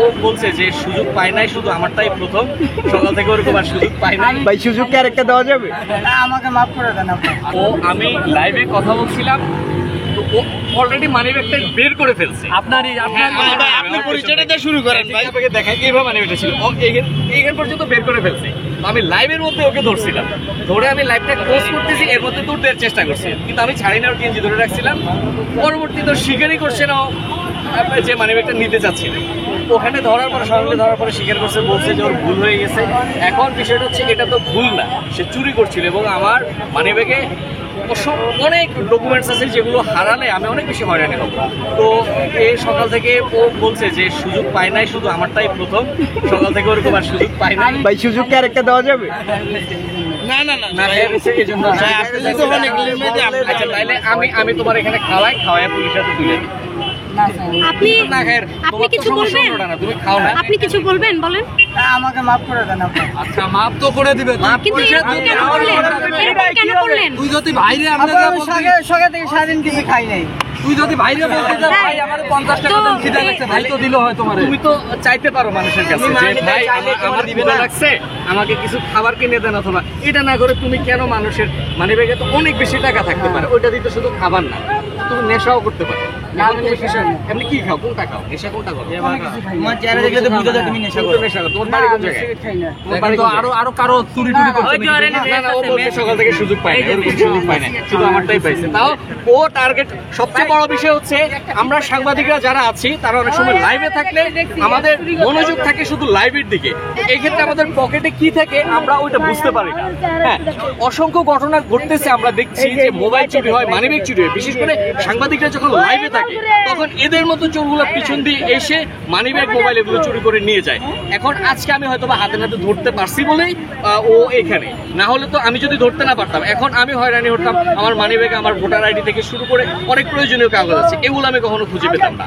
ও বলছে যে সুযোগ পায় নাই, শুধু আমারটাই প্রথম। সকাল থেকে ওরকম আর সুযোগ পাই নাই। ভাই সুযোগ কি আরেকটা দেওয়া যাবে? আমাকে মাফ করে দেন আপনি। ও আমি লাইভে কথা বলছিলাম, তো ও অলরেডি মানিব্যাগটা বের করে ফেলছে। আপনি পরিচয়টা দিয়ে শুরু করেন ভাই। আপনাকে দেখাই কিভাবে মানিব্যাগটা ছিল। ও এইখান পর্যন্ত বের করে ফেলছে। তো আমি লাইভের মধ্যে ওকে ধরছিলাম, ধরে আমি লাইভটা ক্লোজ করতেছি, এর মধ্যে দূর দেওয়ার চেষ্টা করছি, কিন্তু আমি ছাড়ি না, গেঞ্জি ধরে রাখছিলাম। পরবর্তীতে স্বীকারই করছে না যে মানিব্যাগটা নিতে চাচ্ছি না। ওখানে ধরার পরে সঙ্গে ধরার পরে স্বীকার করছে, বলছে যে ওর ভুল হয়ে গেছে। এখন বিষয়টা হচ্ছে এটা তো ভুল না, সে চুরি করছিল এবং আমার মানিব্যাগে অনেক ডকুমেন্টস আছে যেগুলো হারালে আমি অনেক বেশি হয়রানি হব। তো এই সকাল থেকে ও বলছে যে সুযোগ পায় নাই, শুধু আমারটাই প্রথম। সকাল থেকে ওরকম আর সুযোগ পাই নাই। ভাই সুযোগ কি আরেকটা দেওয়া যাবে? না তাইলে আমি তোমার এখানে খাওয়াই পুলিশ হাতে তুলে দিই। আপনি কিছু বলবেন? তুমি খাও না, আপনি কিছু বলবেন, বলেন। আমাকে মাফ করে দেন আপনি। আচ্ছা মাফ তো করে দিবে, কিন্তু এরকম কেন করলেন? এরকম কেন করলেন? তুই যদি বাইরে সকাল থেকে সারাদিন কিছু খাই নাই। তুই যদি বাইরে বলতে যা ভাই আমার 50 টাকা দাম খিদা লাগছে, ভাই তো দিল হয় তোমারে। তুমি তো চাইতে পারো মানুষের কাছে যে ভাই আমার খিদা লাগছে, আমাকে কিছু খাবার কিনে দেন, অথবা এটা না করে তুমি কেন মানুষের মানিব্যাগে তো অনেক বেশি টাকা থাকতে পারে, ওইটা দিতে শুধু খাবার না, তুমি নেশাও করতে পারো। এমনি কি খাও, কোনটা খাও, নেশা কোনটা করো? আমার চেহারা দেখলে তো বুঝা যায় তুমি নেশা করো। নেশা করো, তোমার বাড়ি কোন জায়গায়? খাই না। তোমার বাড়ি তো আরো কারো চুরি টুরি করতে না, ও বলছে সকাল থেকে সুযোগ পায় না, এরকম সুযোগ পায় না, শুধু আমারটাই পাইছে। তাও ও টার্গেট। সবচেয়ে বড় বিষয় হচ্ছে আমরা সাংবাদিকরা যারা আছি তারা অনেক সময় লাইভে থাকলে আমাদের মনোযোগ থাকে শুধু লাইভের দিকে। এই ক্ষেত্রে আমাদের পকেটে কি থাকে আমরা ওইটা বুঝতে পারি না। হ্যাঁ, অসংখ্য ঘটনা ঘটতেছে, আমরা দেখছি যে মোবাইল চুরি হয়, মানিব্যাগ চুরি হয়। বিশেষ করে সাংবাদিকরা যখন লাইভে থাকে তখন এদের মতো চোরগুলো পিছন দিয়ে এসে মানিব্যাগ মোবাইল এগুলো চুরি করে নিয়ে যায়। এখন আজকে আমি হয়তো বা হাতে নাতে ধরতে পারছি বলেই ও এখানে, না হলে তো আমি যদি ধরতে না পারতাম এখন আমি হয়রানি হতাম। আমার মানিব্যাগে আমার ভোটার আইডি থেকে শুরু করে অনেক প্রয়োজনীয় কাগজ আছে, এগুলো আমি কখনো খুঁজে পেতাম না।